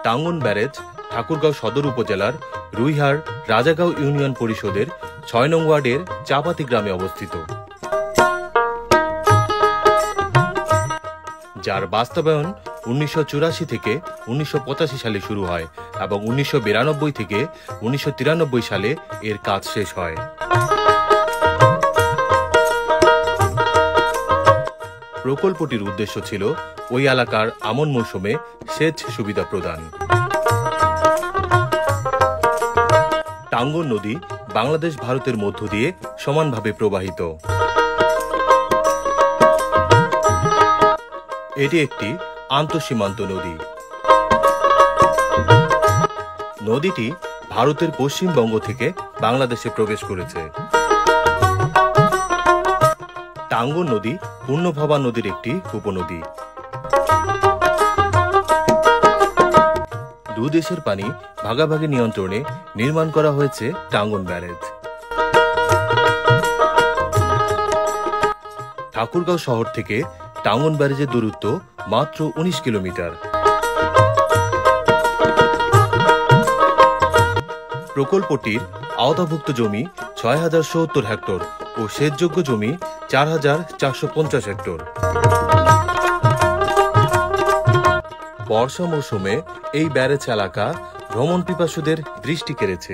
Tangon barrage Thakurgaon সদর উপজেলার রুইহার Rajagaon union পরিষদের ৬ নং ওয়ার্ডের চাপাতি গ্রামে অবস্থিত, যার বাস্তবায়ন ১৯৮৪ থেকে ১৯৮৫ সালে শুরু হয় এবং ১৯৯২ থেকে ১৯৯৩ সালে এর কাজ শেষ হয়। প্রকল্পটির উদ্দেশ্য ছিল ওই এলাকার আমন মৌসুমে সেচ সুবিধা প্রদান। টাঙ্গন নদী বাংলাদেশ ভারতের মধ্য দিয়ে সমানভাবে প্রবাহিত। এটি একটি আন্তঃসীমান্ত নদী। নদীটি ভারতের পশ্চিমবঙ্গ থেকে বাংলাদেশে প্রবেশ করেছে। টাঙ্গন নদী পূর্ণভবা নদীর একটি উপনদী। দুদেশের পানি ভাগাভাগি নিয়ন্ত্রণে নির্মাণ করা হয়েছে টাঙ্গন ব্যারেজ। ঠাকুরগাঁও শহর থেকে টাঙ্গন ব্যারেজের দূরত্ব মাত্র ১৯ কিলোমিটার। প্রকল্পটির আওতাভুক্ত জমি ৬,০৭০ হেক্টর ও সেচযোগ্য জমি ৪,৪৫০ হেক্টর। বর্ষা মৌসুমে এই ব্যারেজ এলাকা ভ্রমণ পিপাসুদের দৃষ্টি কেড়েছে।